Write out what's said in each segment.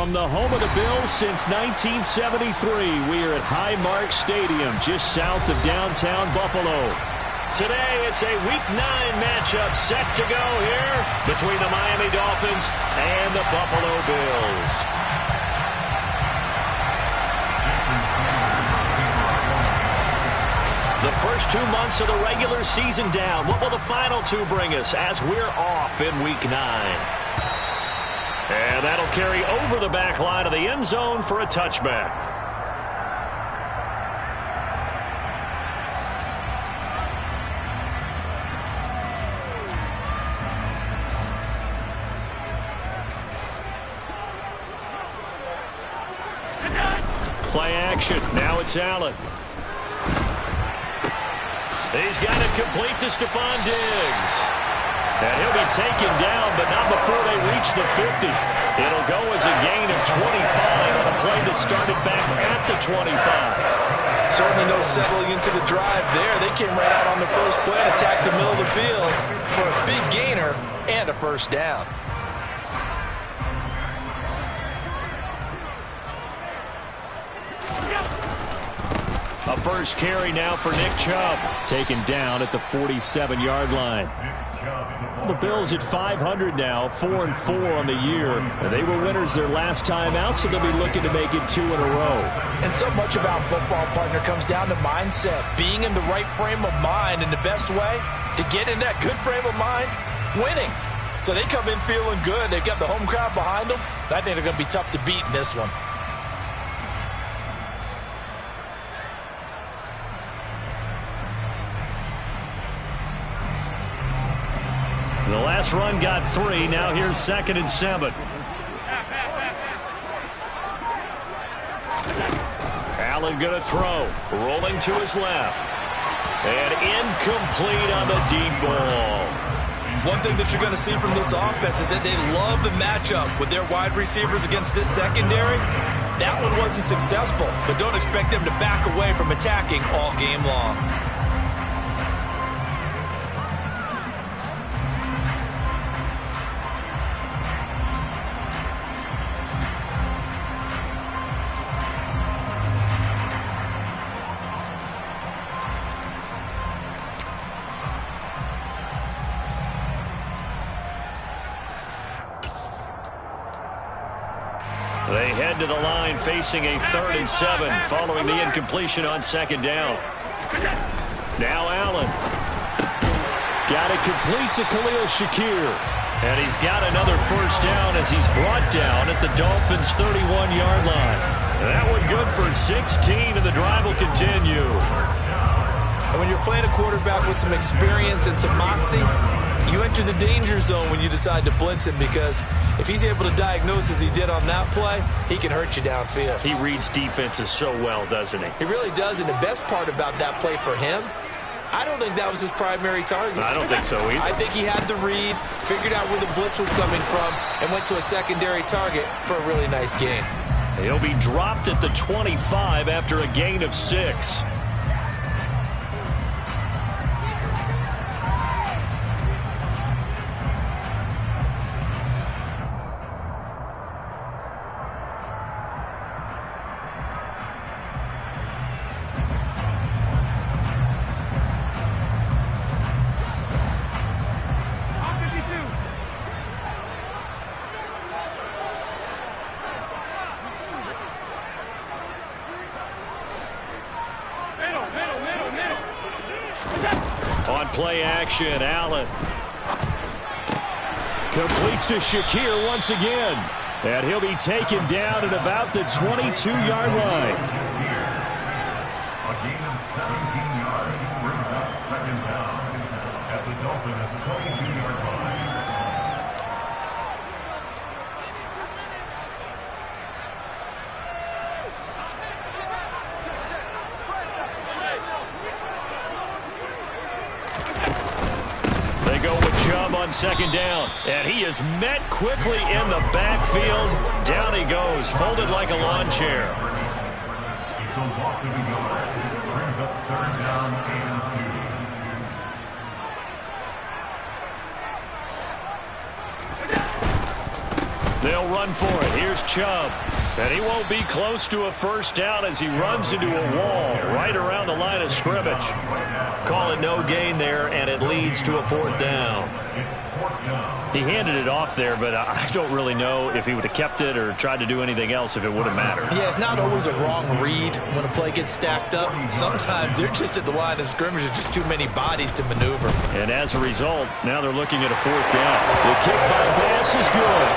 From the home of the Bills since 1973, we are at Highmark Stadium, just south of downtown Buffalo. Today, it's a Week 9 matchup set to go here between the Miami Dolphins and the Buffalo Bills. The first 2 months of the regular season down. What will the final 2 bring us as we're off in Week 9? And that'll carry over the back line of the end zone for a touchback. Play action. Now it's Allen. He's got it complete to Stephon Diggs. And he'll be taken down, but not before they reach the 50. It'll go as a gain of 25 on a play that started back at the 25. Certainly no settling into the drive there. They came right out on the first play and attacked the middle of the field for a big gainer and a first down. A first carry now for Nick Chubb, taken down at the 47-yard line. The Bills at 500 now, 4-4 on the year. They were winners their last time out, so they'll be looking to make it 2 in a row. And so much about football, partner, comes down to mindset. Being in the right frame of mind, and the best way to get in that good frame of mind, winning. So they come in feeling good. They've got the home crowd behind them. I think they're going to be tough to beat in this one. The last run got 3. Now here's 2nd and 7. Allen going to throw. Rolling to his left. And incomplete on the deep ball. One thing that you're going to see from this offense is that they love the matchup with their wide receivers against this secondary. That one wasn't successful, but don't expect them to back away from attacking all game long. They head to the line facing a 3rd and 7 following the incompletion on 2nd down. Now Allen. Got it complete to Khalil Shakir. And he's got another first down as he's brought down at the Dolphins' 31-yard line. That one good for 16, and the drive will continue. And when you're playing a quarterback with some experience and some moxie, you enter the danger zone when you decide to blitz him, because if he's able to diagnose as he did on that play, he can hurt you downfield. He reads defenses so well, doesn't he? He really does, and the best part about that play for him, I don't think that was his primary target. I don't think so either. I think he had the read, figured out where the blitz was coming from, and went to a secondary target for a really nice gain. He'll be dropped at the 25 after a gain of 6. On play action, Allen completes to Shakir once again. And he'll be taken down at about the 22-yard line. A gain of 17 yards brings up 2nd down at the Dolphins' 22-yard line. They go with Chubb on 2nd down, and he is met quickly in the backfield. Down he goes, folded like a lawn chair. It's a loss of yards. Brings up 3rd down and 2. They'll run for it. Here's Chubb. And he won't be close to a first down as he runs into a wall right around the line of scrimmage. Call it no gain there, and it leads to a 4th down. He handed it off there, but I don't really know if he would have kept it or tried to do anything else if it would have mattered. Yeah, it's not always a wrong read when a play gets stacked up. Sometimes they're just at the line of scrimmage. There's just too many bodies to maneuver. And as a result, now they're looking at a 4th down. The kick by Bass is good.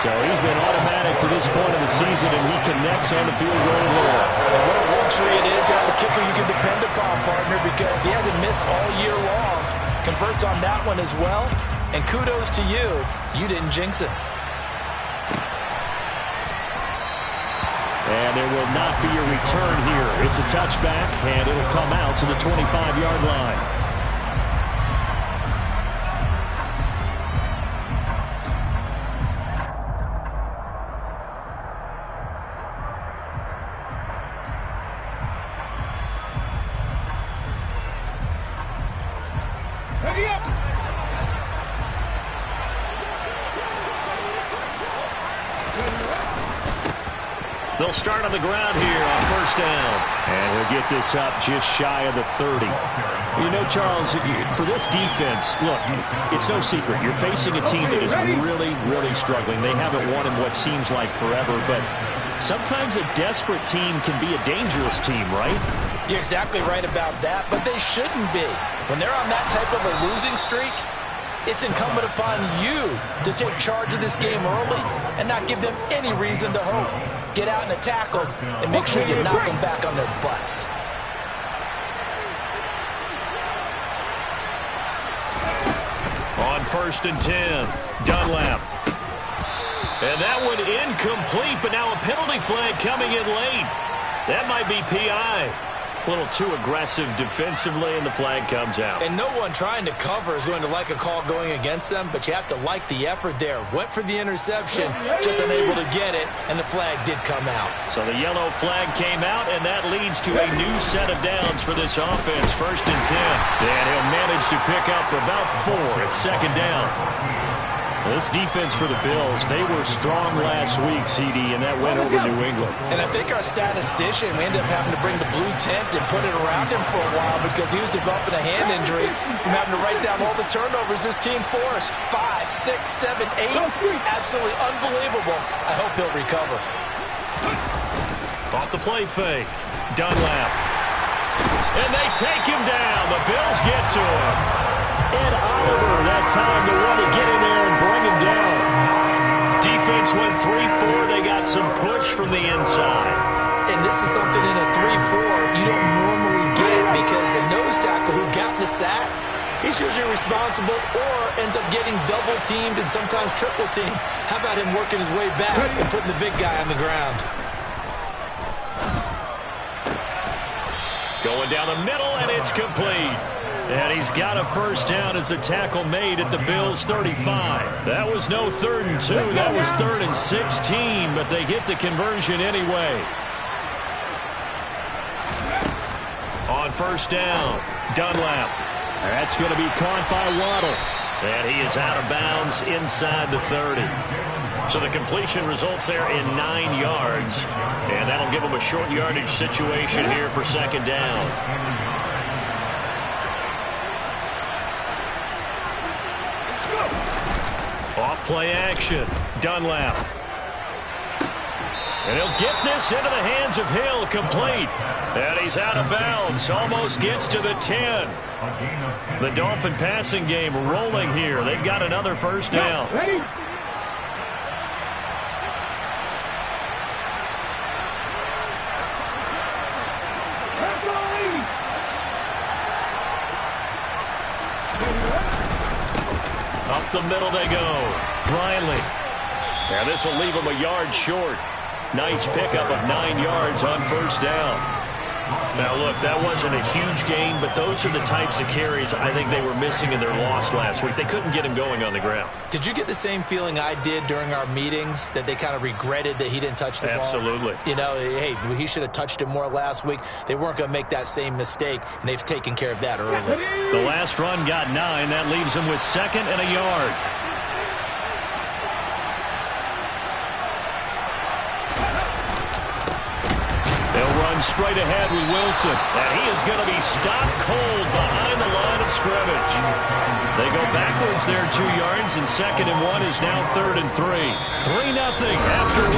So he's been automatic to this point of the season, and he connects on the field goal line. And what a luxury it is to have a kicker you can depend upon, partner, because he hasn't missed all year long. Converts on that one as well. And kudos to you. You didn't jinx it. And there will not be a return here. It's a touchback, and it'll come out to the 25-yard line. They'll start on the ground here on 1st down. And he'll get this up just shy of the 30. You know, Charles, for this defense, look, it's no secret. You're facing a team that is really, really struggling. They haven't won in what seems like forever, but sometimes a desperate team can be a dangerous team, right? You're exactly right about that, but they shouldn't be. When they're on that type of a losing streak, it's incumbent upon you to take charge of this game early and not give them any reason to hope. Get out and attack them and make sure you knock them back on their butts. On 1st and 10, Dunlap. And that one incomplete, but now a penalty flag coming in late. That might be PI. A little too aggressive defensively, and the flag comes out. And no one trying to cover is going to like a call going against them, but you have to like the effort there. Went for the interception, just unable to get it, and the flag did come out. So the yellow flag came out, and that leads to a new set of downs for this offense. 1st and 10. And he'll manage to pick up about 4 at 2nd down. This defense for the Bills, they were strong last week, CD, and that went over New England. And I think our statistician, we ended up having to bring the blue tent and put it around him for a while because he was developing a hand injury from having to write down all the turnovers this team forced. 5, 6, 7, 8. Absolutely unbelievable. I hope he'll recover. Off the play fake. Dunlap. And they take him down. The Bills get to him. And Oliver, that time to want to get in there and bring him down. Defense went 3-4. They got some push from the inside. And this is something in a 3-4 you don't normally get because the nose tackle who got the sack, he's usually responsible or ends up getting double-teamed and sometimes triple-teamed. How about him working his way back and putting the big guy on the ground? Going down the middle, and it's complete. And he's got a first down as the tackle made at the Bills' 35. That was no 3rd and 2. That was 3rd and 16, but they get the conversion anyway. On 1st down, Dunlap. That's going to be caught by Waddle. And he is out of bounds inside the 30. So the completion results there in 9 yards. And that'll give him a short yardage situation here for 2nd down. Off play action. Dunlap. And he'll get this into the hands of Hill, complete. And he's out of bounds, almost gets to the 10. The Dolphin passing game rolling here. They've got another first down. Up the middle they go. Riley. And this will leave him a yard short. Nice pickup of 9 yards on first down. Now, look, that wasn't a huge gain, but those are the types of carries I think they were missing in their loss last week. They couldn't get him going on the ground. Did you get the same feeling I did during our meetings, that they kind of regretted that he didn't touch the ball? Absolutely. You know, hey, he should have touched it more last week. They weren't going to make that same mistake, and they've taken care of that early. The last run got 9. That leaves him with 2nd and a yard. They'll run straight ahead with Wilson. And he is going to be stopped cold behind the line of scrimmage. They go backwards there 2 yards, and 2nd and 1 is now 3rd and 3. 3-0 after 1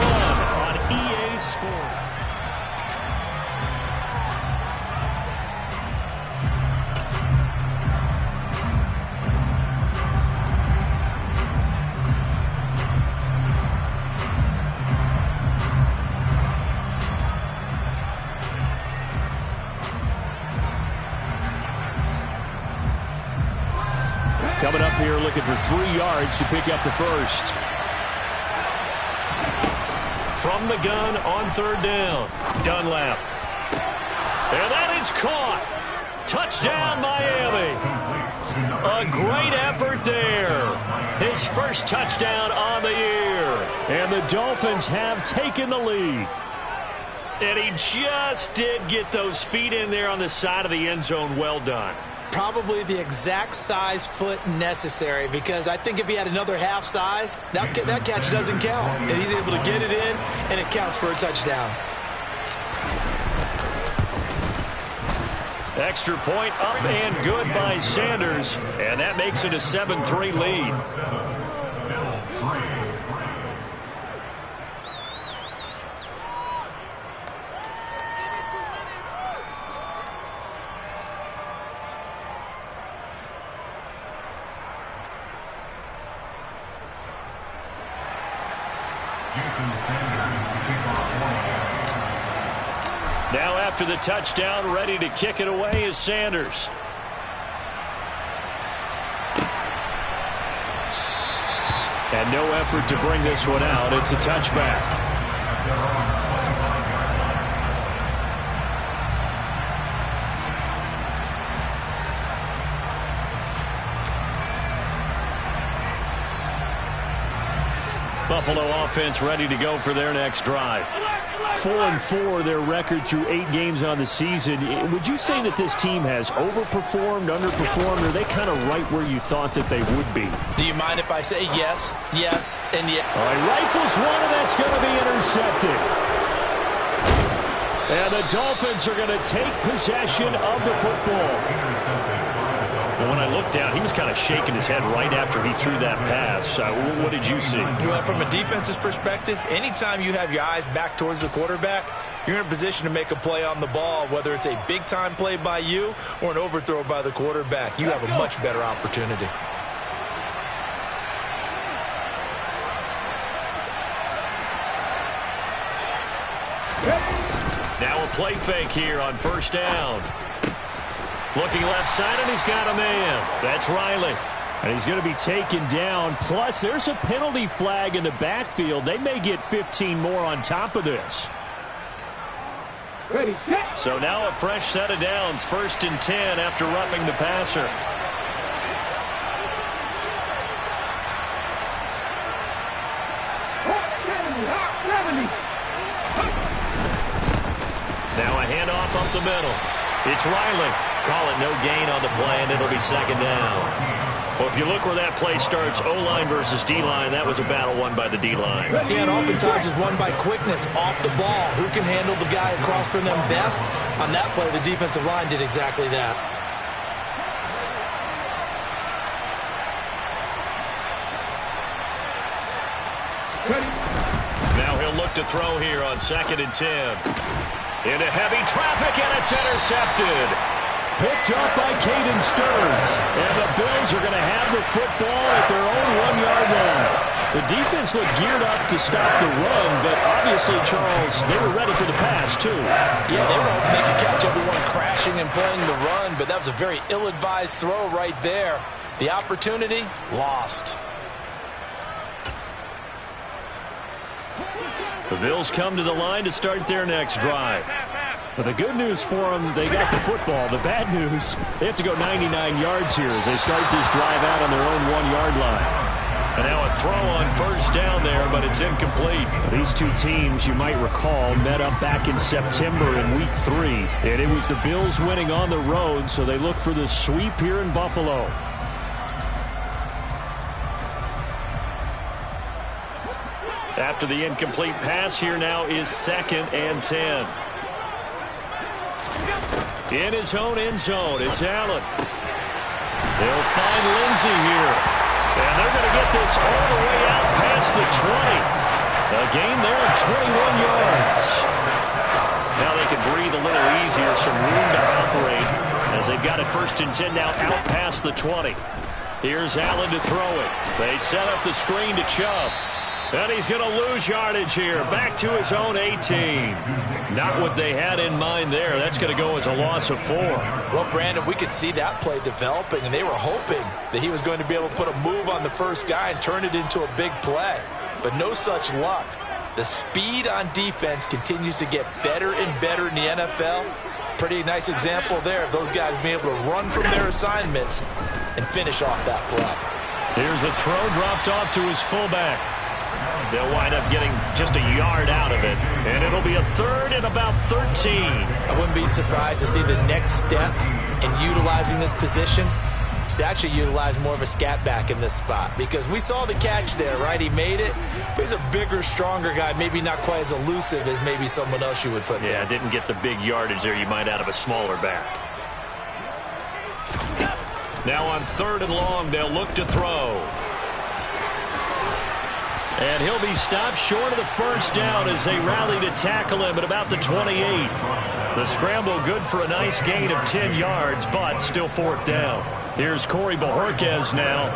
on EA Sports. Coming up here looking for 3 yards to pick up the first. From the gun on 3rd down. Dunlap. And that is caught. Touchdown, Miami. A great effort there. His first touchdown on the year. And the Dolphins have taken the lead. And he just did get those feet in there on the side of the end zone. Well done. Probably the exact size foot necessary, because I think if he had another half size, that catch doesn't count. And he's able to get it in, and it counts for a touchdown. Extra point up and good by Sanders. And that makes it a 7-3 lead. Now after the touchdown, ready to kick it away is Sanders. And no effort to bring this one out. It's a touchback. Buffalo offense ready to go for their next drive. 4-4 their record through 8 games on the season. Would you say that this team has overperformed, underperformed, or are they kind of right where you thought that they would be? Do you mind if I say yes, yes, and yes? All right, rifles one, and that's going to be intercepted. And the Dolphins are going to take possession of the football. And when I looked down, he was kind of shaking his head right after he threw that pass. What did you see? Well, from a defense's perspective, anytime you have your eyes back towards the quarterback, you're in a position to make a play on the ball, whether it's a big-time play by you or an overthrow by the quarterback. You have a much better opportunity. Now a play fake here on 1st down. Looking left side, and he's got a man. That's Riley. And he's going to be taken down. Plus, there's a penalty flag in the backfield. They may get 15 more on top of this. Ready, set. So now a fresh set of downs. 1st and 10 after roughing the passer. Now a handoff up the middle. It's Riley. Call it no gain on the play, and it'll be 2nd down. Well, if you look where that play starts, O-line versus D-line, that was a battle won by the D-line. Yeah, and oftentimes it's won by quickness off the ball. Who can handle the guy across from them best? On that play, the defensive line did exactly that. Now he'll look to throw here on 2nd and 10. Into heavy traffic, and it's intercepted. Picked up by Caden Stearns. And the Bills are going to have the football at their own 1-yard line. The defense looked geared up to stop the run, but obviously, Charles, they were ready for the pass, too. Yeah, they were hoping they could catch everyone crashing and playing the run, but that was a very ill-advised throw right there. The opportunity, lost. The Bills come to the line to start their next drive. But the good news for them, they got the football. The bad news, they have to go 99 yards here as they start this drive out on their own 1-yard line. And now a throw on 1st down there, but it's incomplete. These two teams, you might recall, met up back in September in Week 3. And it was the Bills winning on the road, so they look for the sweep here in Buffalo. After the incomplete pass, here now is 2nd and 10. In his own end zone, it's Allen. They'll find Lindsey here. And they're going to get this all the way out past the 20. A gain there of 21 yards. Now they can breathe a little easier, some room to operate as they've got it 1st and 10 now out past the 20. Here's Allen to throw it. They set up the screen to Chubb. And he's going to lose yardage here. Back to his own 18. Not what they had in mind there. That's going to go as a loss of 4. Well, Brandon, we could see that play developing, and they were hoping that he was going to be able to put a move on the first guy and turn it into a big play. But no such luck. The speed on defense continues to get better and better in the NFL. Pretty nice example there of those guys being able to run from their assignments and finish off that play. Here's a throw dropped off to his fullback. They'll wind up getting just a yard out of it, and it'll be a 3rd and about 13. I wouldn't be surprised to see the next step in utilizing this position is to actually utilize more of a scat back in this spot, because we saw the catch there, right? He made it, but he's a bigger, stronger guy, maybe not quite as elusive as maybe someone else you would put there. Yeah, didn't get the big yardage there you might out of a smaller back. Now on 3rd and long, they'll look to throw. And he'll be stopped short of the first down as they rally to tackle him at about the 28. The scramble good for a nice gain of 10 yards, but still 4th down. Here's Corey Bojorquez now.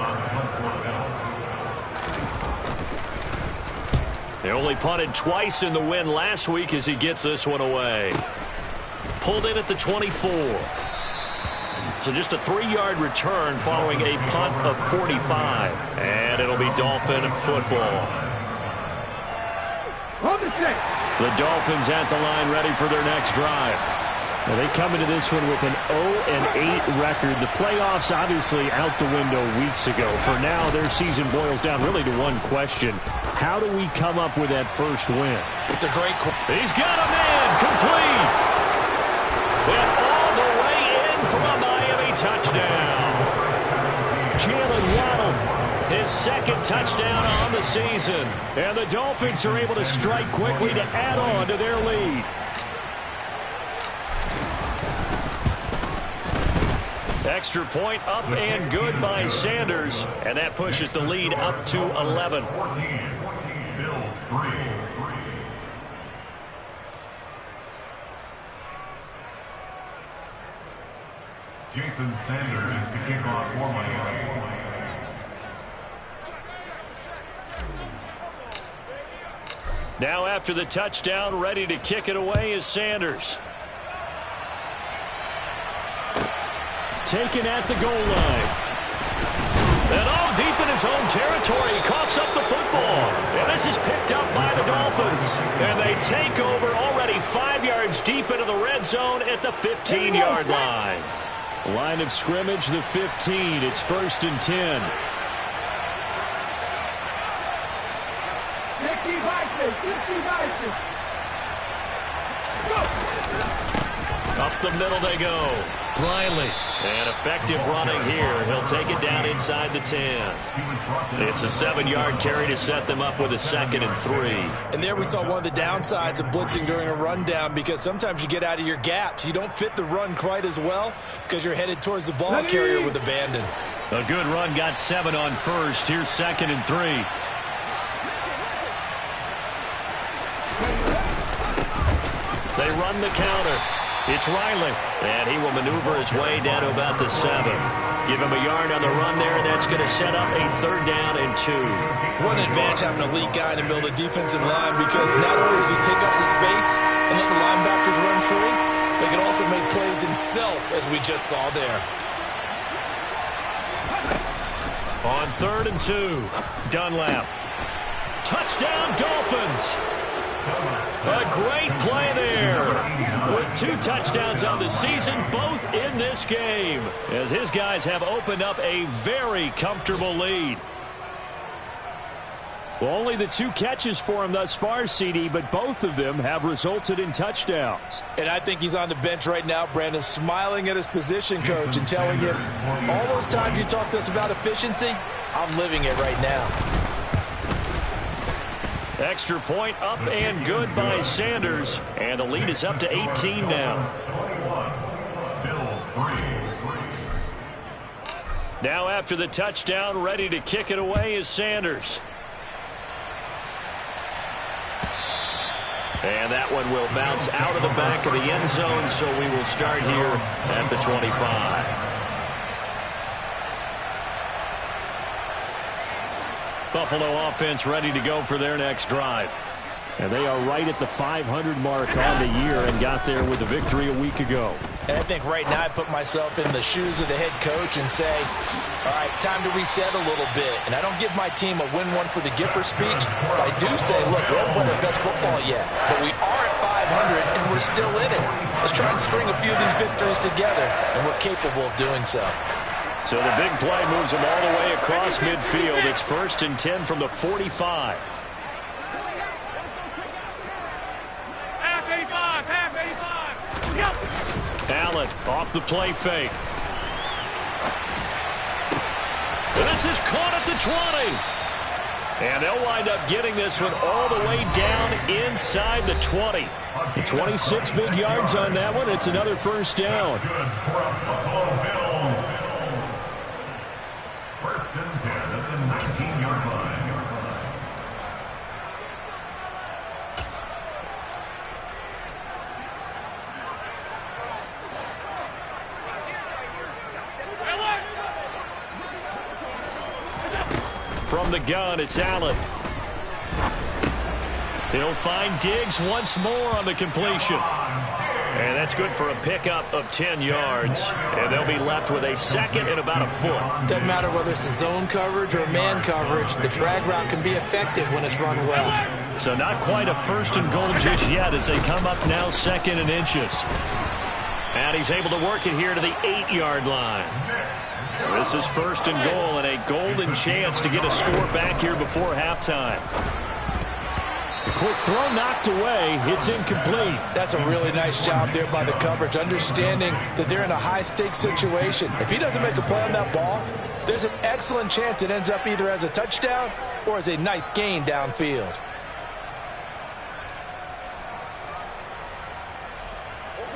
They only punted twice in the win last week as he gets this one away. Pulled in at the 24. So just a 3-yard return following a punt of 45. And it'll be Dolphin football. The Dolphins at the line ready for their next drive. Now they come into this one with an 0-8 record. The playoffs obviously out the window weeks ago. For now, their season boils down really to one question. How do we come up with that first win? It's a great question. He's got a man complete. And all the way in for a Miami touchdown. Jalen Waddle, his 2nd touchdown on the season. And the Dolphins are able to strike quickly to add on to their lead. Extra point up and good by Sanders. And that pushes the lead up to 11. 14, Bills 3. Jason Sanders to kick off for Miami. Now after the touchdown, ready to kick it away is Sanders. Taken at the goal line. And all deep in his own territory, he coughs up the football. And this is picked up by the Dolphins. And they take over already 5 yards deep into the red zone at the 15-yard line. Line of scrimmage, the 15. It's 1st and 10. Up the middle they go. Riley. And effective running here. He'll take it down inside the 10. It's a 7-yard carry to set them up with a 2nd and 3. And there we saw one of the downsides of blitzing during a rundown, because sometimes you get out of your gaps. You don't fit the run quite as well because you're headed towards the ball carrier with abandon. A good run got 7 on 1st. Here's 2nd and 3. They run the counter. It's Riley, and he will maneuver his way down to about the 7. Give him a yard on the run there, and that's going to set up a 3rd down and 2. One advantage having a elite guy in the middle of the defensive line, because not only does he take up the space and let the linebackers run free, but he can also make plays himself, as we just saw there. On 3rd and 2, Dunlap. Touchdown, Dolphins! A great play there. With 2 touchdowns on the season, both in this game, as his guys have opened up a very comfortable lead. Well, only the 2 catches for him thus far, CD, but both of them have resulted in touchdowns. And I think he's on the bench right now, Brandon, smiling at his position coach and telling him, all those times you talked to us about efficiency, I'm living it right now. Extra point up and good by Sanders. And the lead is up to 18 now. Now after the touchdown, ready to kick it away is Sanders. And that one will bounce out of the back of the end zone, so we will start here at the 25. Buffalo offense ready to go for their next drive. And they are right at the 500 mark on the year and got there with the victory a week ago. And I think right now I put myself in the shoes of the head coach and say, all right, time to reset a little bit. And I don't give my team a win one for the Gipper speech, but I do say, look, we haven't played our best football yet, but we are at 500 and we're still in it. Let's try and string a few of these victories together, and we're capable of doing so. So the big play moves them all the way across midfield. It's 1st and 10 from the 45. Allen off the play fake. This is caught at the 20. And they'll wind up getting this one all the way down inside the 20. 26 big yards on that one. It's another first down. First and 10 at the 19-yard line. From the gun, it's Allen. He'll find Diggs once more on the completion. And that's good for a pickup of 10 yards. And they'll be left with a second and about a foot. Doesn't matter whether it's a zone coverage or man coverage, the drag route can be effective when it's run well. So not quite a 1st and goal just yet as they come up now 2nd and inches. And he's able to work it here to the 8-yard line. This is 1st and goal and a golden chance to get a score back here before halftime. The quick throw knocked away. It's incomplete. That's a really nice job there by the coverage, understanding that they're in a high-stakes situation. If he doesn't make a play on that ball, there's an excellent chance it ends up either as a touchdown or as a nice gain downfield.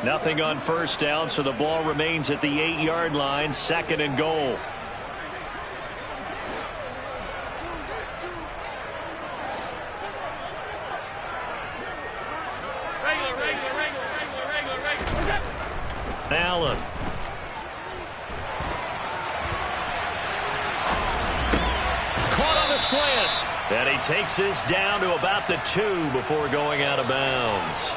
Nothing on 1st down, so the ball remains at the 8-yard line, 2nd and goal. Allen. Caught on the slant. And he takes this down to about the 2 before going out of bounds.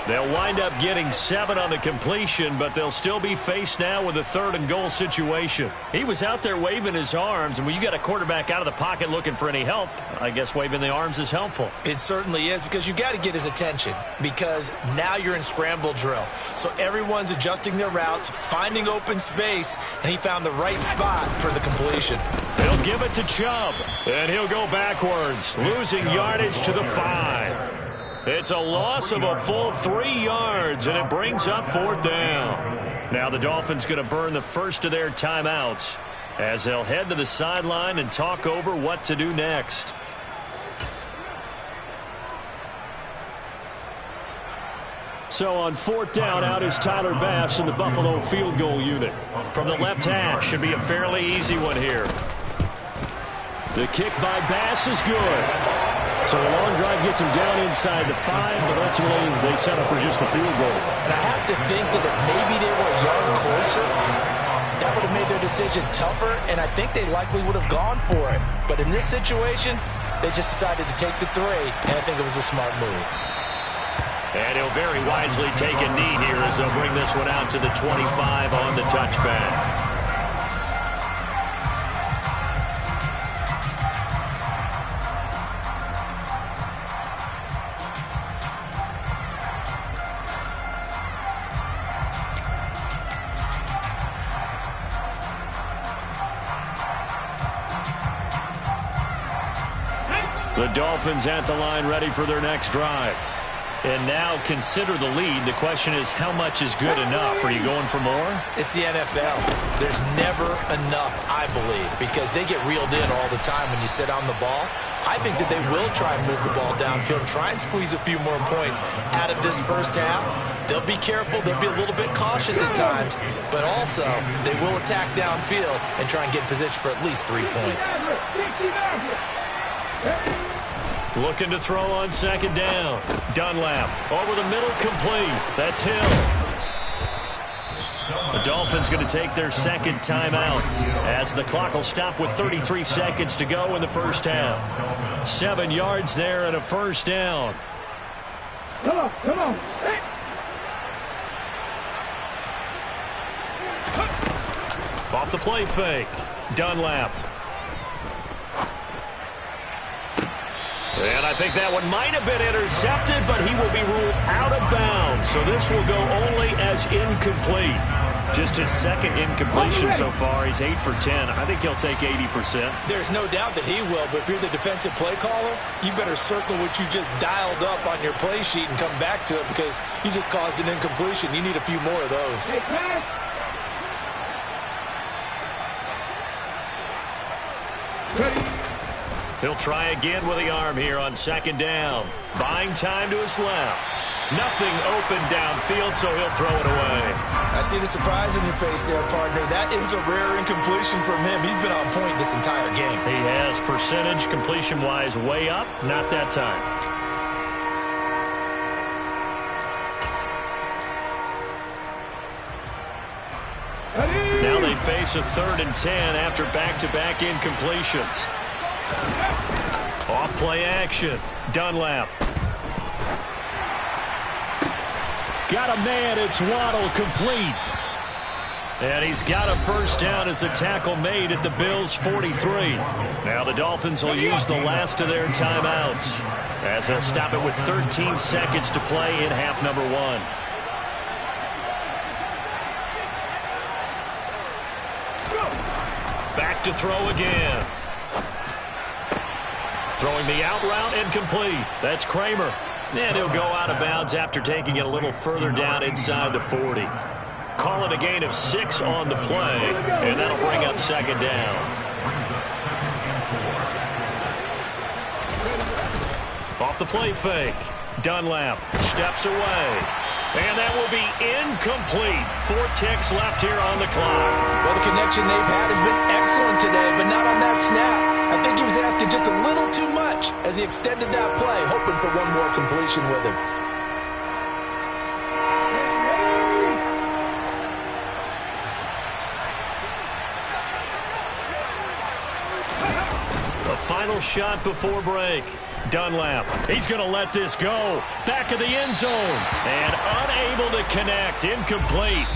They'll wind up getting 7 on the completion, but they'll still be faced now with a 3rd and goal situation. He was out there waving his arms, and when you got a quarterback out of the pocket looking for any help, I guess waving the arms is helpful. It certainly is, because you got to get his attention, because now you're in scramble drill. So everyone's adjusting their routes, finding open space, and he found the right spot for the completion. He'll give it to Chubb, and he'll go backwards, losing yardage to the 5. It's a loss of a full 3 yards, and it brings up 4th down. Now the Dolphins going to burn the first of their timeouts as they'll head to the sideline and talk over what to do next. So on 4th down, out is Tyler Bass in the Buffalo field goal unit. From the left hash, should be a fairly easy one here. The kick by Bass is good. So a long drive gets him down inside the 5, but ultimately they settle for just the field goal. And I have to think that if maybe they were a yard closer, that would have made their decision tougher, and I think they likely would have gone for it. But in this situation, they just decided to take the 3, and I think it was a smart move. And he'll very wisely take a knee here as they'll bring this one out to the 25 on the touchback. The Dolphins at the line ready for their next drive. And now consider the lead. The question is, how much is good enough? Are you going for more? It's the NFL. There's never enough, I believe, because they get reeled in all the time when you sit on the ball. I think that they will try and move the ball downfield and try and squeeze a few more points out of this first half. They'll be careful. They'll be a little bit cautious at times, but also they will attack downfield and try and get in position for at least 3 points. Looking to throw on second down. Dunlap over the middle, complete. That's Hill. The Dolphins going to take their second timeout as the clock will stop with 33 seconds to go in the first half. 7 yards there and a first down. Come on, come on. Off the play fake. Dunlap. And I think that one might have been intercepted, but he will be ruled out of bounds. So this will go only as incomplete. Just his second incompletion so far. He's 8 for 10. I think he'll take 80%. There's no doubt that he will, but if you're the defensive play caller, you better circle what you just dialed up on your play sheet and come back to it because you just caused an incompletion. You need a few more of those. He'll try again with the arm here on second down. Buying time to his left. Nothing open downfield, so he'll throw it away. I see the surprise in your face there, partner. That is a rare incompletion from him. He's been on point this entire game. He has percentage completion-wise way up. Not that time. Now they face a 3rd and 10 after back-to-back incompletions. Off play action. Dunlap. Got a man. It's Waddle, complete. And he's got a first down as the tackle made at the Bills' 43. Now the Dolphins will use the last of their timeouts as they'll stop it with 13 seconds to play in half number 1. Back to throw again. Throwing the out route and complete. That's Kramer. And he'll go out of bounds after taking it a little further down inside the 40. Call it a gain of 6 on the play, and that'll bring up second down. Off the play fake. Dunlap steps away. And that will be incomplete. 4 ticks left here on the clock. Well, the connection they've had has been excellent today, but not on that snap. I think he was asking just a little too much as he extended that play, hoping for one more completion with him. The final shot before break. Dunlap, he's going to let this go. Back of the end zone. And unable to connect. Incomplete.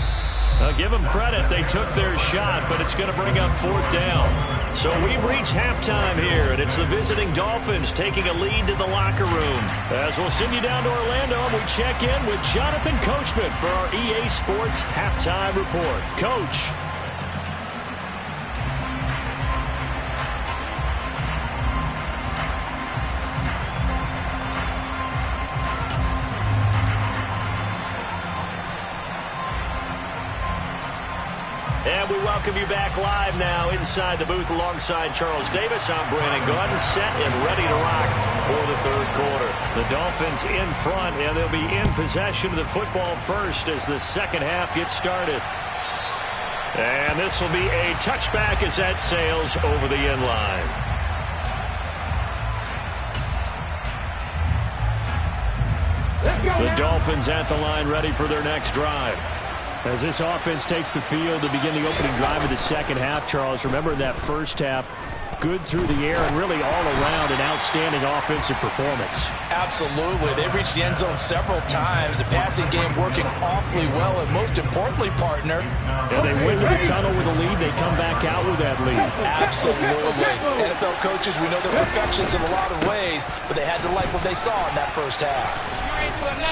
Give them credit. They took their shot, but it's going to bring up 4th down. So we've reached halftime here, and it's the visiting Dolphins taking a lead to the locker room. As we'll send you down to Orlando, and we check in with Jonathan Coachman for our EA Sports Halftime Report. Coach. And we welcome you back live now inside the booth alongside Charles Davis. I'm Brandon Gaudin, set and ready to rock for the 3rd quarter. The Dolphins in front, and they'll be in possession of the football first as the second half gets started. And this will be a touchback as that sails over the end line. The Dolphins at the line ready for their next drive. As this offense takes the field to begin the opening drive of the second half, Charles, remember in that first half, good through the air and really all around an outstanding offensive performance. Absolutely. They reached the end zone several times. The passing game working awfully well, and most importantly, partner, they went to the tunnel with a lead. They come back out with that lead. Absolutely. NFL coaches, we know they're perfectionists in a lot of ways, but they had to like what they saw in that first half.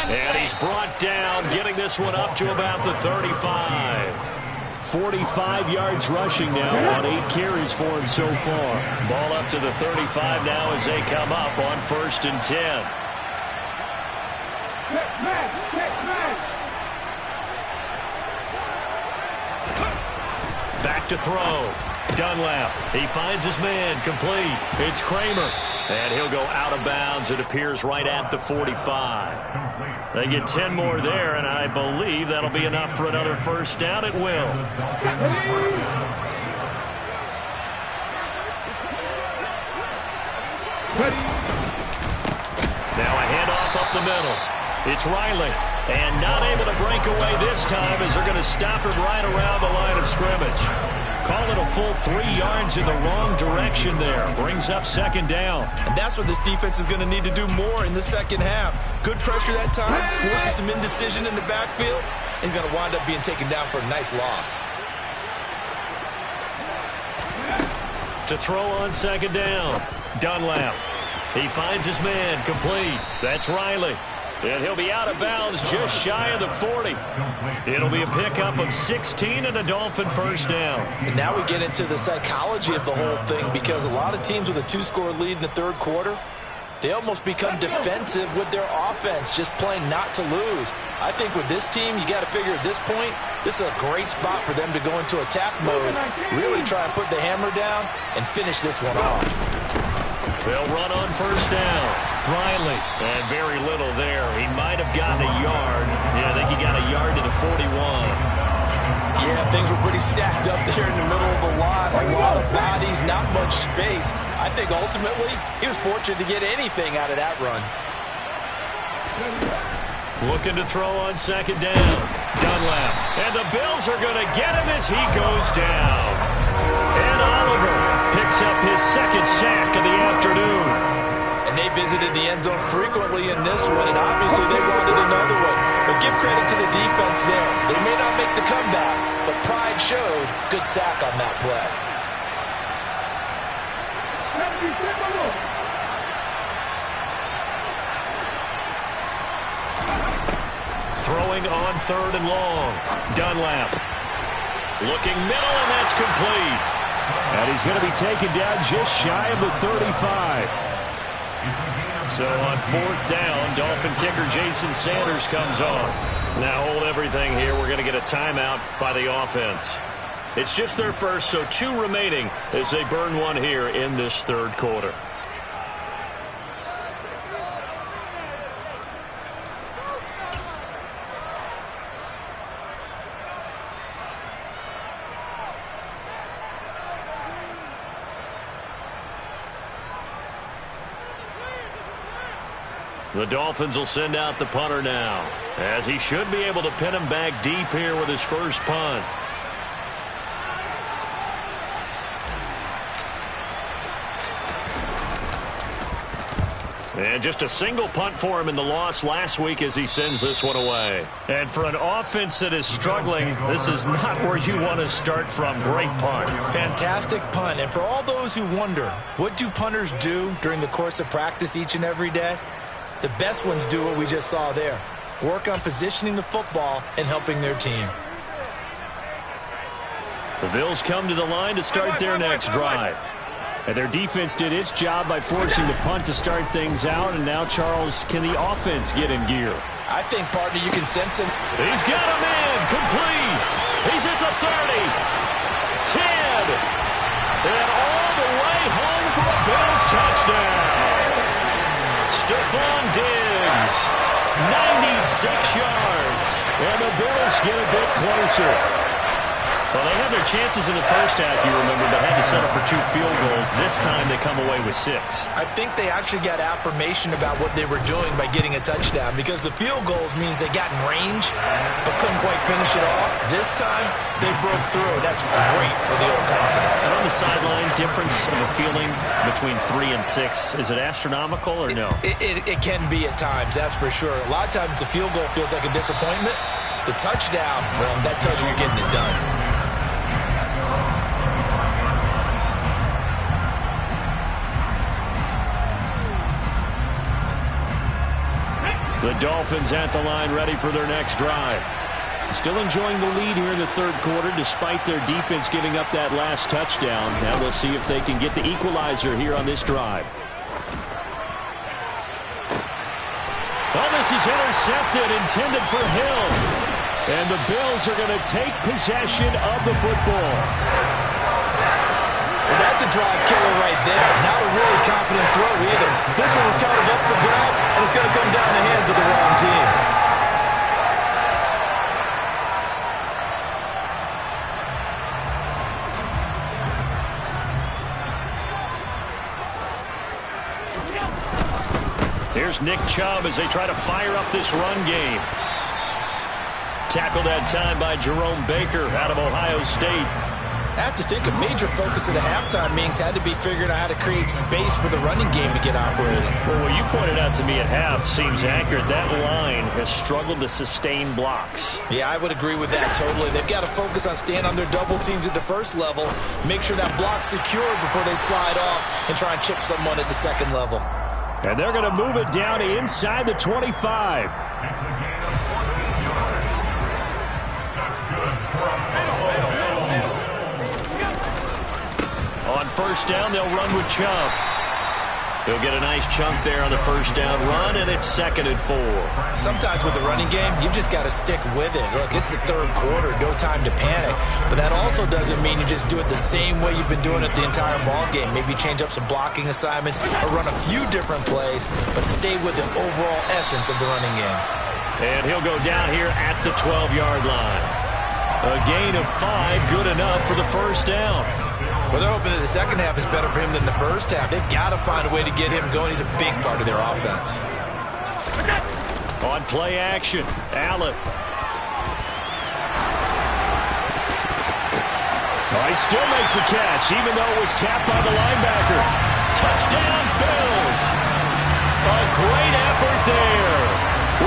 And he's brought down, getting this one up to about the 35. 45 yards rushing now on 8 carries for him so far. Ball up to the 35 now as they come up on 1st and 10. Back to throw. Dunlap. He finds his man. Complete. It's Kramer. And he'll go out of bounds. It appears right at the 45. They get 10 more there, and I believe that'll be enough for another first down. It will. Now a handoff up the middle. It's Riley. And not able to break away this time as they're going to stop him right around the line of scrimmage. Call it a full 3 yards in the wrong direction there. Brings up second down. And that's what this defense is going to need to do more in the second half. Good pressure that time, forces some indecision in the backfield. He's going to wind up being taken down for a nice loss. To throw on second down. Dunlap. He finds his man. Complete. That's Riley. And he'll be out of bounds just shy of the 40. It'll be a pickup of 16 and a Dolphin first down. And now we get into the psychology of the whole thing, because a lot of teams with a 2-score lead in the third quarter, they almost become defensive with their offense, just playing not to lose. I think with this team, you got to figure at this point, this is a great spot for them to go into attack mode, really try and put the hammer down and finish this one off. They'll run on first down. Riley. And very little there. He might have gotten a yard. Yeah, I think he got a yard to the 41. Yeah, things were pretty stacked up there in the middle of the line. A lot of bodies, not much space. I think ultimately he was fortunate to get anything out of that run. Looking to throw on second down. Dunlap. And the Bills are going to get him as he goes down. And Oliver picks up his second sack of the afternoon. And they visited the end zone frequently in this one, and obviously they wanted another one. But give credit to the defense there. They may not make the comeback, but pride showed. Good sack on that play. Throwing on third and long. Dunlap. Looking middle, and that's complete. And he's going to be taken down just shy of the 35. So on fourth down, Dolphin kicker Jason Sanders comes on. Now hold everything here. We're going to get a timeout by the offense. It's just their first, so 2 remaining as they burn one here in this third quarter. The Dolphins will send out the punter now, as he should be able to pin him back deep here with his first punt. And just a single punt for him in the loss last week as he sends this one away. And for an offense that is struggling, this is not where you want to start from. Great punt. Fantastic punt. And for all those who wonder, what do punters do during the course of practice each and every day? The best ones do what we just saw there. Work on positioning the football and helping their team. The Bills come to the line to start their next drive. And their defense did its job by forcing the punt to start things out. And now, Charles, can the offense get in gear? I think, partner, you can sense him. He's got a man. Complete. He's at the 30. 10. And all the way home for a Bills touchdown. Stephon Diggs, 96 yards, and the Bills get a bit closer. Well, they had their chances in the first half, you remember, but had to settle for 2 field goals. This time they come away with 6. I think they actually got affirmation about what they were doing by getting a touchdown, because the field goals means they got in range but couldn't quite finish it off. This time they broke through. That's great for the old confidence. And on the sideline, difference of a feeling between 3 and 6, is it astronomical or no? It can be at times, that's for sure. A lot of times the field goal feels like a disappointment. The touchdown, well, that tells you you're getting it done. The Dolphins at the line, ready for their next drive. Still enjoying the lead here in the third quarter, despite their defense giving up that last touchdown. Now they'll see if they can get the equalizer here on this drive. Oh, this is intercepted, intended for Hill. And the Bills are going to take possession of the football. Well, that's a drive killer right there. Not a really confident throw either. This one was kind of up for grabs, and it's going to come down the hands of the wrong team. Here's Nick Chubb as they try to fire up this run game. Tackled that time by Jerome Baker out of Ohio State. I have to think a major focus of the halftime meetings had to be figuring out how to create space for the running game to get operating. Well, what you pointed out to me at half seems accurate. That line has struggled to sustain blocks. Yeah, I would agree with that totally. They've got to focus on staying on their double teams at the first level, make sure that block's secure before they slide off and try and chip someone at the second level. And they're going to move it down to inside the 25. On first down, they'll run with Chubb. He'll get a nice chunk there on the first down run, and it's 2nd and 4. Sometimes with the running game, you've just got to stick with it. Look, it's the third quarter, no time to panic. But that also doesn't mean you just do it the same way you've been doing it the entire ball game. Maybe change up some blocking assignments or run a few different plays, but stay with the overall essence of the running game. And he'll go down here at the 12-yard line. A gain of 5, good enough for the first down. Well, they're hoping that the second half is better for him than the first half. They've got to find a way to get him going. He's a big part of their offense. On play action, Allen. Oh, he still makes a catch, even though it was tapped by the linebacker. Touchdown, Bills. A great effort there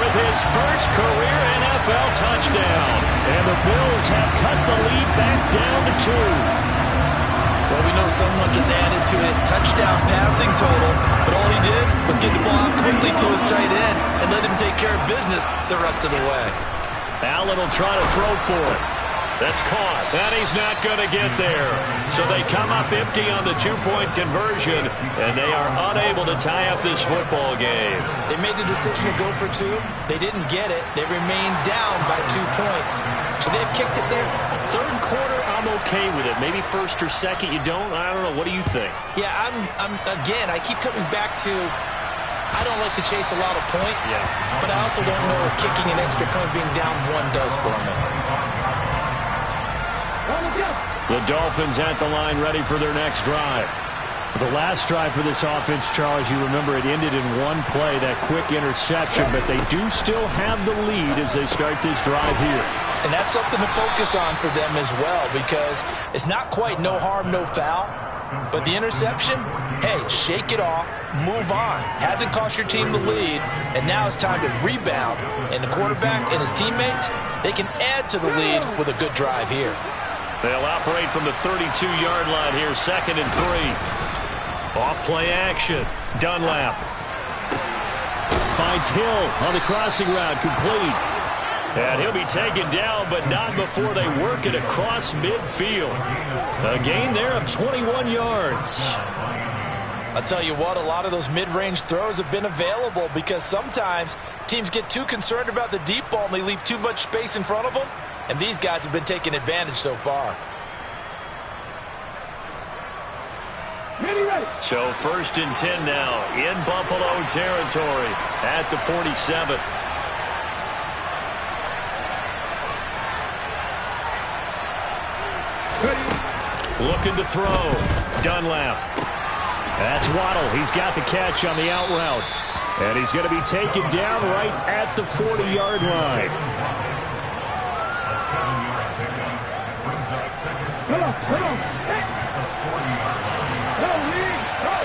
with his first career NFL touchdown. And the Bills have cut the lead back down to 2. Well, we know someone just added to his touchdown passing total, but all he did was get the ball out quickly to his tight end and let him take care of business the rest of the way. Allen will try to throw for it. That's caught. And he's not going to get there. So they come up empty on the 2-point conversion, and they are unable to tie up this football game. They made the decision to go for 2. They didn't get it. They remained down by 2 points. Should they have kicked it there? Third quarter, I'm okay with it. Maybe first or second, you don't? I don't know. What do you think? Yeah, again, I keep coming back to I don't like to chase a lot of points, but I also don't know what kicking an extra point being down 1 does for me. The Dolphins at the line ready for their next drive. The last drive for this offense, Charles, you remember it ended in 1 play, that quick interception, but they do still have the lead as they start this drive here. And that's something to focus on for them as well, because it's not quite no harm, no foul, but the interception, hey, shake it off, move on. Hasn't cost your team the lead, and now it's time to rebound. And the quarterback and his teammates, they can add to the lead with a good drive here. They'll operate from the 32-yard line here, 2nd and 3. Off play action. Dunlap finds Hill on the crossing route, complete. And he'll be taken down, but not before they work it across midfield. A gain there of 21 yards. I'll tell you what, a lot of those mid-range throws have been available because sometimes teams get too concerned about the deep ball and they leave too much space in front of them. And these guys have been taking advantage so far. So 1st and 10 now in Buffalo territory at the 47. Looking to throw. Dunlap. That's Waddle. He's got the catch on the out route. And he's going to be taken down right at the 40-yard line. Come on, come on. Hey. Go, Lee, go.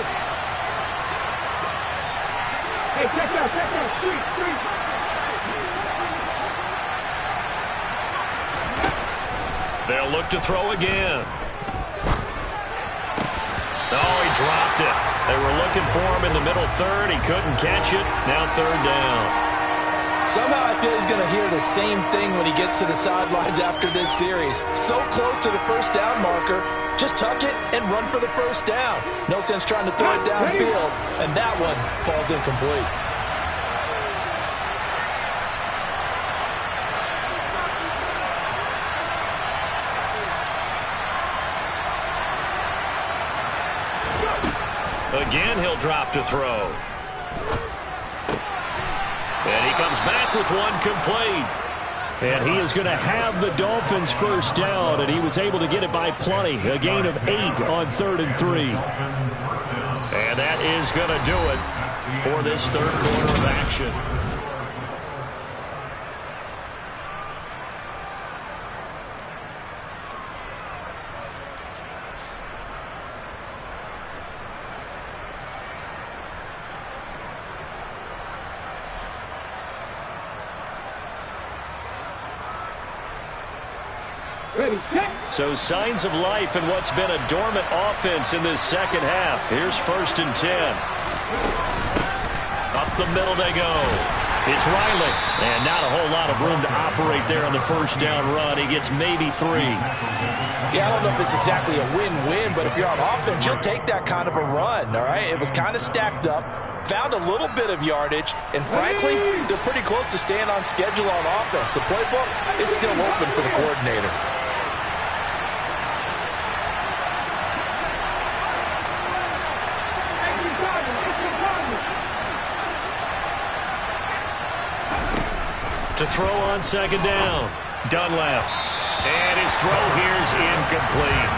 Hey, check out. Street. They'll look to throw again. Oh, he dropped it. They were looking for him in the middle third. He couldn't catch it. Now 3rd down. Somehow I feel he's going to hear the same thing when he gets to the sidelines after this series. So close to the first down marker. Just tuck it and run for the first down. No sense trying to throw it downfield. And that one falls incomplete. Again, he'll drop to throw. And he comes back with one complete. And he is going to have the Dolphins first down, and he was able to get it by plenty. A gain of 8 on 3rd and 3. And that is going to do it for this third quarter of action. So signs of life in what's been a dormant offense in this second half. Here's 1st and 10. Up the middle they go. It's Riley. And not a whole lot of room to operate there on the first down run. He gets maybe 3. Yeah, I don't know if it's exactly a win-win, but if you're on offense, you'll take that kind of a run, all right? It was kind of stacked up. Found a little bit of yardage, and frankly, they're pretty close to staying on schedule on offense. The playbook is still open for the coordinator. To throw on 2nd down. Dunlap. And his throw here's incomplete.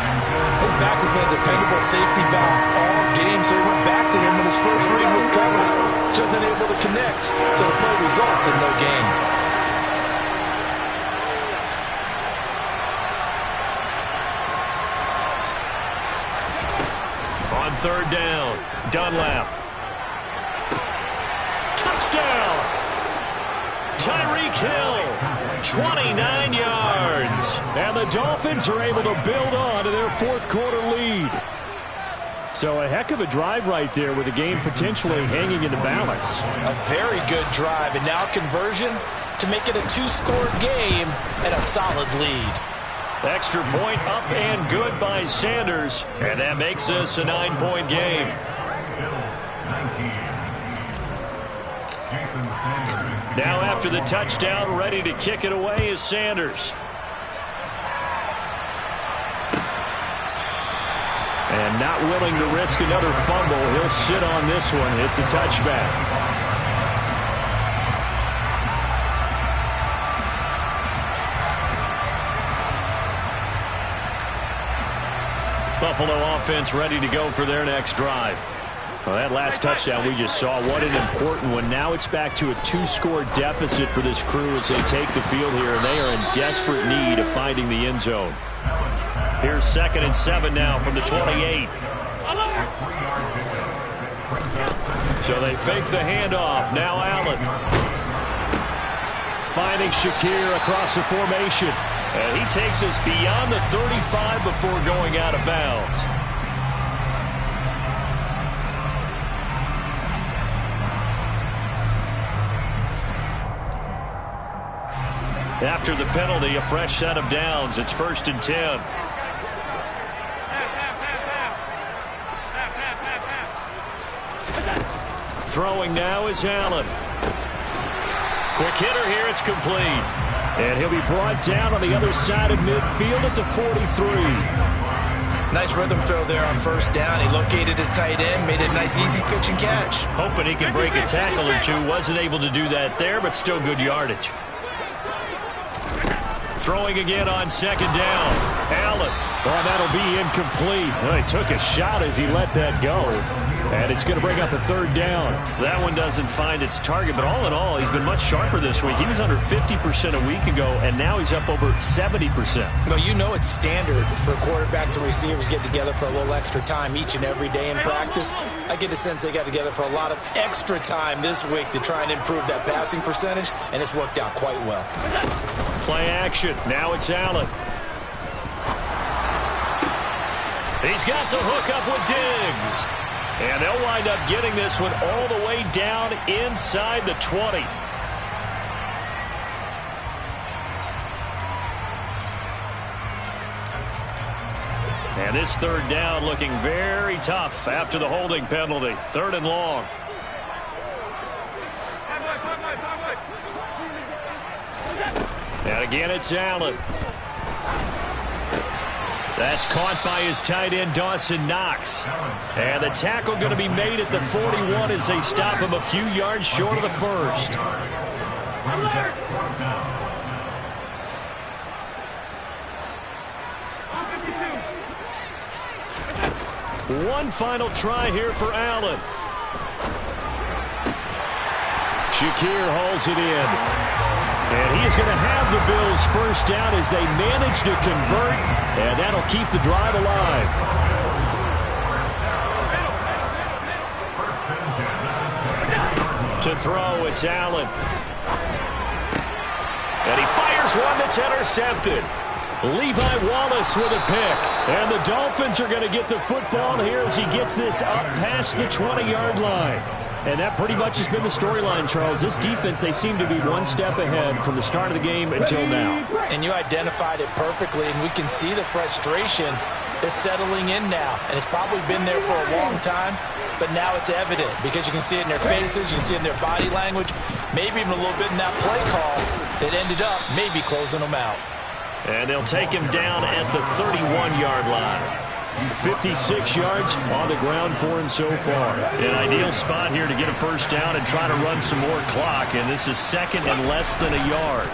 His back has been a dependable safety valve all game, so he went back to him when his first read was covered. Just unable to connect, so the play results in no gain. On 3rd down, Dunlap. Touchdown! Tyreek Hill, 29 yards. And the Dolphins are able to build on to their 4th quarter lead. So a heck of a drive right there with the game potentially hanging in the balance. A very good drive, and now conversion to make it a 2-score game and a solid lead. Extra point up and good by Sanders. And that makes this a 9-point game. Now after the touchdown, ready to kick it away is Sanders. And not willing to risk another fumble. He'll sit on this one. It's a touchback. Buffalo offense ready to go for their next drive. Well, that last touchdown we just saw, what an important one. Now it's back to a 2-score deficit for this crew as they take the field here, and they are in desperate need of finding the end zone. Here's 2nd and 7 now from the 28. So they fake the handoff. Now Allen. Finding Shakir across the formation. And he takes us beyond the 35 before going out of bounds. After the penalty, a fresh set of downs. It's 1st and 10. Throwing now is Allen. Quick hitter here. It's complete. And he'll be brought down on the other side of midfield at the 43. Nice rhythm throw there on 1st down. He located his tight end, made it a nice easy pitch and catch. Hoping he can break a tackle or two. Wasn't able to do that there, but still good yardage. Throwing again on 2nd down. Allen. Oh, that'll be incomplete. Well, he took a shot as he let that go. And it's going to bring up a 3rd down. That one doesn't find its target, but all in all, he's been much sharper this week. He was under 50% a week ago, and now he's up over 70%. Well, you know it's standard for quarterbacks and receivers get together for a little extra time each and every day in practice. I get the sense they got together for a lot of extra time this week to try and improve that passing percentage, and it's worked out quite well. Play action. Now it's Allen. He's got the hook up with Diggs. And they'll wind up getting this one all the way down inside the 20. And this 3rd down looking very tough after the holding penalty. 3rd and long. And again, it's Allen. That's caught by his tight end, Dawson Knox. And the tackle going to be made at the 41 as they stop him a few yards short of the first. One final try here for Allen. Shakir hauls it in. And he is going to have the Bills first down as they manage to convert, and that'll keep the drive alive. To throw, it's Allen. And he fires one that's intercepted. Levi Wallace with a pick. And the Dolphins are going to get the football here as he gets this up past the 20-yard line. And that pretty much has been the storyline, Charles. This defense, they seem to be one step ahead from the start of the game until now. And you identified it perfectly, and we can see the frustration is settling in now. And it's probably been there for a long time, but now it's evident because you can see it in their faces, you can see it in their body language, maybe even a little bit in that play call that ended up maybe closing them out. And they'll take him down at the 31-yard line. 56 yards on the ground for him so far. An ideal spot here to get a first down and try to run some more clock, and this is second and less than a yard.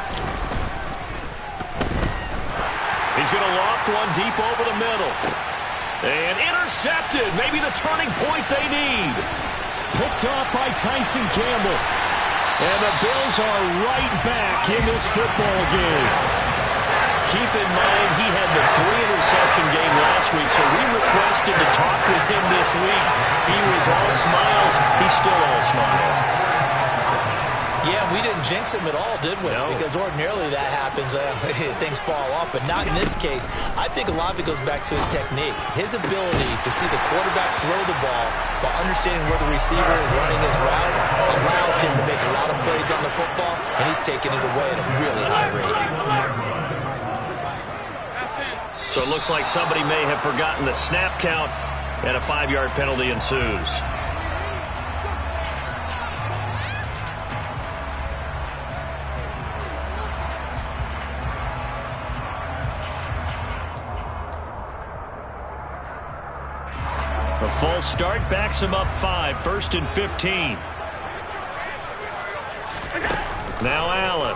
He's going to loft one deep over the middle. And intercepted. Maybe the turning point they need. Picked off by Tyson Campbell. And the Bills are right back in this football game. Keep in mind, he had the 3-interception game last week, so we requested to talk with him this week. He was all smiles. He's still all smile. Yeah, we didn't jinx him at all, did we? No. Because ordinarily that happens. Things fall off, but not in this case. I think a lot of it goes back to his technique. His ability to see the quarterback throw the ball while understanding where the receiver is running his route allows him to make a lot of plays on the football, and he's taking it away at a really high rate. So it looks like somebody may have forgotten the snap count, and a 5-yard penalty ensues. The false start backs him up 5, 1st and 15. Now Allen.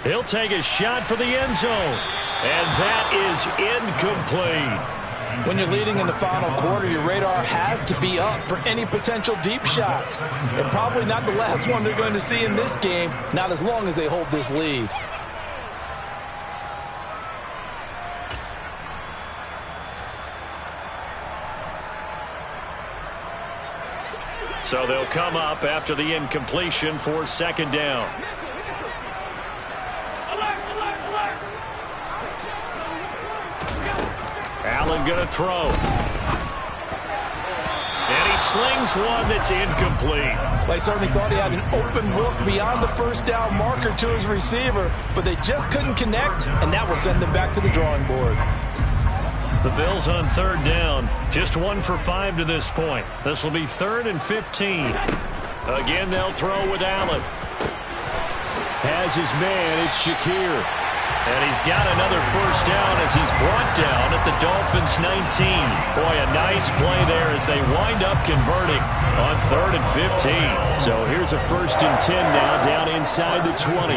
He'll take a shot for the end zone. And that is incomplete. When you're leading in the final quarter, your radar has to be up for any potential deep shots. And probably not the last one they're going to see in this game, not as long as they hold this lead. So they'll come up after the incompletion for second down. Allen going to throw. And he slings one that's incomplete. They certainly thought he had an open look beyond the first down marker to his receiver, but they just couldn't connect, and that will send them back to the drawing board. The Bills on third down, just 1 for 5 to this point. This will be 3rd and 15. Again, they'll throw with Allen. Has his man, it's Shakir. And he's got another first down as he's brought down at the Dolphins' 19. Boy, a nice play there as they wind up converting on 3rd and 15. So here's a 1st and 10 now down inside the 20.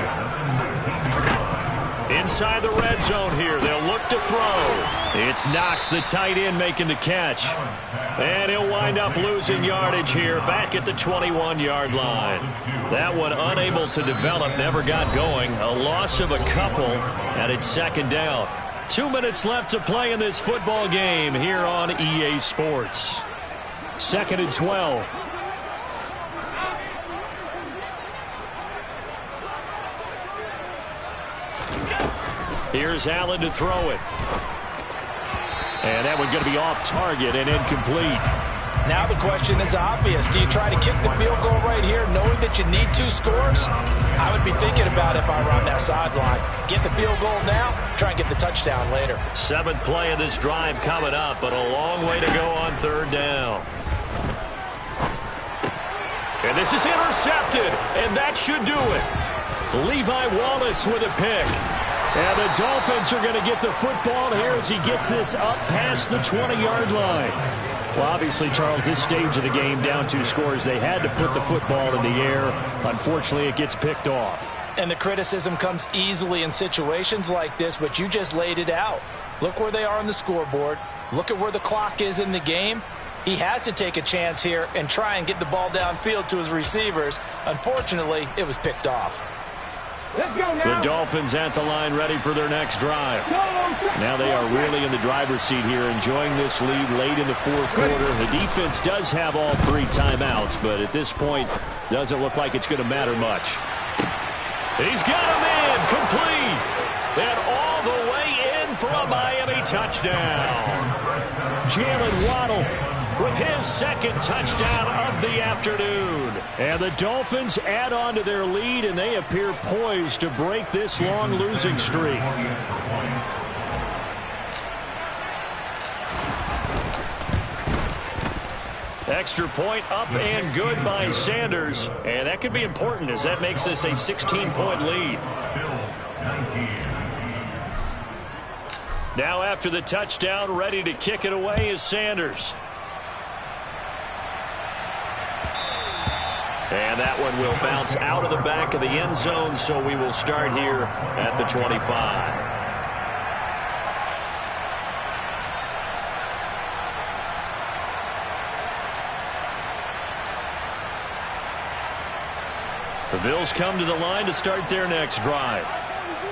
Inside the red zone here, they'll look to throw. It's Knox, the tight end, making the catch. And he'll wind up losing yardage here back at the 21-yard line. That one unable to develop, never got going. A loss of a couple, and it's second down. 2 minutes left to play in this football game here on EA Sports. 2nd and 12. Here's Allen to throw it. And that one's going to be off target and incomplete. Now the question is obvious. Do you try to kick the field goal right here knowing that you need 2 scores? I would be thinking about if I were on that sideline. Get the field goal now, try and get the touchdown later. 7th play of this drive coming up, but a long way to go on third down. And this is intercepted, and that should do it. Levi Wallace with a pick. And the Dolphins are going to get the football here as he gets this up past the 20-yard line. Well, obviously, Charles, this stage of the game, down 2 scores, they had to put the football in the air. Unfortunately, it gets picked off. And the criticism comes easily in situations like this, but you just laid it out. Look where they are on the scoreboard. Look at where the clock is in the game. He has to take a chance here and try and get the ball downfield to his receivers. Unfortunately, it was picked off. Let's go now. The Dolphins at the line, ready for their next drive. Now they are really in the driver's seat here, enjoying this lead late in the 4th quarter. The defense does have all 3 timeouts, but at this point, doesn't look like it's going to matter much. He's got him in, complete, and all the way in for a Miami touchdown. Jalen Waddle with his 2nd touchdown of the afternoon. And the Dolphins add on to their lead, and they appear poised to break this long losing streak. Extra point up and good by Sanders. And that could be important as that makes this a 16-point lead. Now after the touchdown, ready to kick it away is Sanders. And that one will bounce out of the back of the end zone, so we will start here at the 25. The Bills come to the line to start their next drive.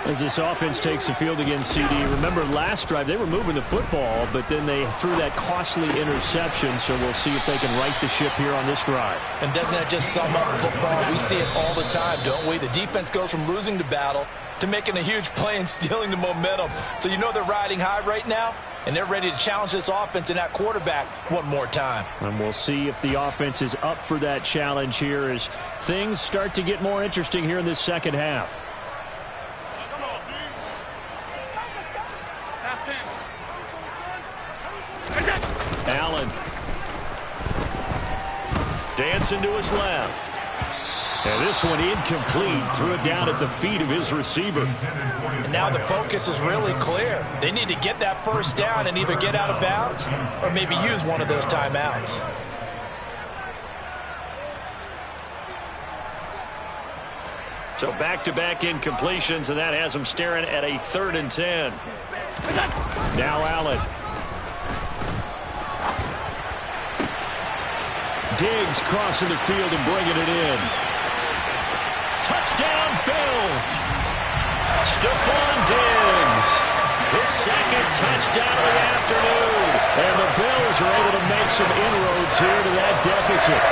As this offense takes the field against CD, remember last drive they were moving the football, but then they threw that costly interception, so we'll see if they can right the ship here on this drive. And doesn't that just sum up football? We see it all the time, don't we? The defense goes from losing the battle to making a huge play and stealing the momentum. So you know they're riding high right now, and they're ready to challenge this offense and that quarterback one more time. And we'll see if the offense is up for that challenge here as things start to get more interesting here in this second half. Allen. Dancing to his left. And this one incomplete. Threw it down at the feet of his receiver. And now the focus is really clear. They need to get that first down and either get out of bounds or maybe use one of those timeouts. So back-to-back incompletions, and that has them staring at a 3rd and 10. Now Allen. Diggs crossing the field and bringing it in. Touchdown, Bills. Stephon Diggs. His 2nd touchdown of the afternoon. And the Bills are able to make some inroads here to that deficit.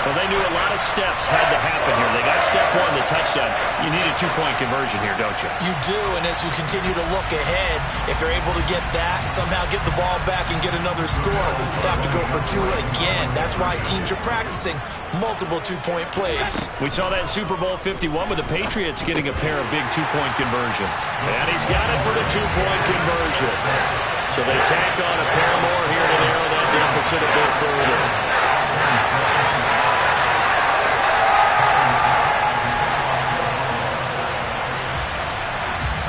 Well, they knew a lot of steps had to happen here. They got step 1, the touchdown. You need a 2-point conversion here, don't you? You do, and as you continue to look ahead, if you're able to get that, somehow get the ball back and get another score, they have to go for 2 again. That's why teams are practicing multiple 2-point plays. We saw that in Super Bowl 51 with the Patriots getting a pair of big 2-point conversions. And he's got it for the 2-point conversion. So they tack on a pair more here to narrow that deficit a bit further.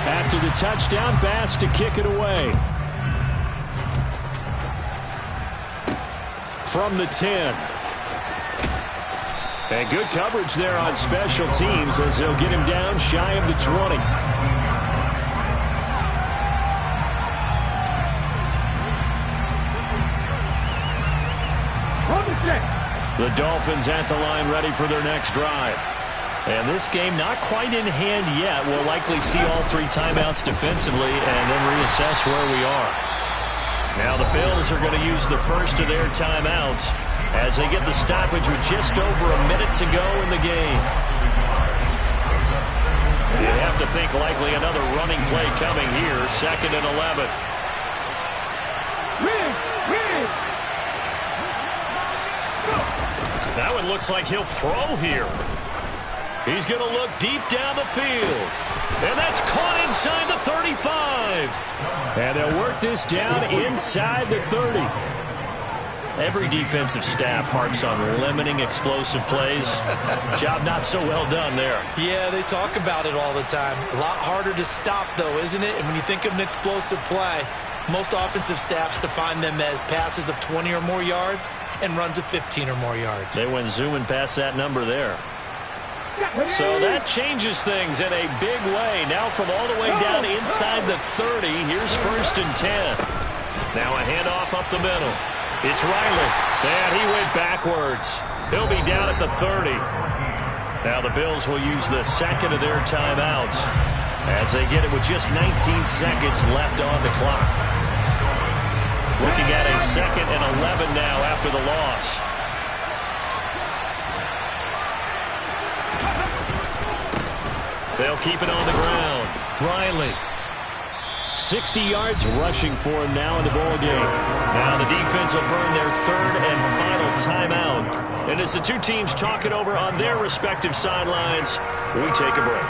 After the touchdown, Bass to kick it away. From the 10. And good coverage there on special teams as they'll get him down shy of the 20. The Dolphins at the line ready for their next drive. And this game not quite in hand yet. We'll likely see all 3 timeouts defensively and then reassess where we are. Now the Bills are going to use the first of their timeouts as they get the stoppage with just over a minute to go in the game. You have to think likely another running play coming here. 2nd and 11. That one looks like he'll throw here. He's going to look deep down the field. And that's caught inside the 35. And they'll work this down inside the 30. Every defensive staff harps on limiting explosive plays. Job not so well done there. Yeah, they talk about it all the time. A lot harder to stop, though, isn't it? And when you think of an explosive play, most offensive staffs define them as passes of 20 or more yards and runs of 15 or more yards. They went zooming past that number there. So that changes things in a big way. Now from all the way down inside the 30, here's 1st and 10. Now a handoff up the middle. It's Riley. And he went backwards. He'll be down at the 30. Now the Bills will use the second of their timeouts as they get it with just 19 seconds left on the clock. Looking at a 2nd and 11 now after the loss. They'll keep it on the ground. Riley. 60 yards rushing for him now in the ball game. Now the defense will burn their 3rd and final timeout. And as the two teams talk it over on their respective sidelines, we take a break.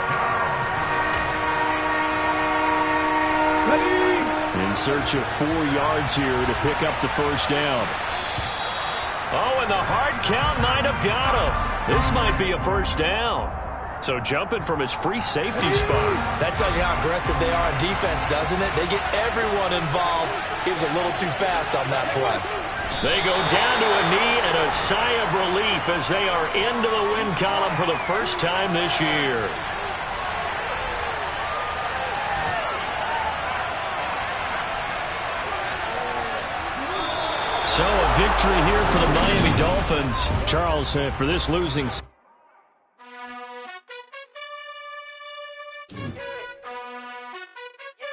In search of 4 yards here to pick up the 1st down. Oh, and the hard count might have got him. This might be a 1st down. So jumping from his free safety spot. That tells you how aggressive they are on defense, doesn't it? They get everyone involved. He was a little too fast on that play. They go down to a knee and a sigh of relief as they are into the win column for the first time this year. So a victory here for the Miami Dolphins. Charles, for this losing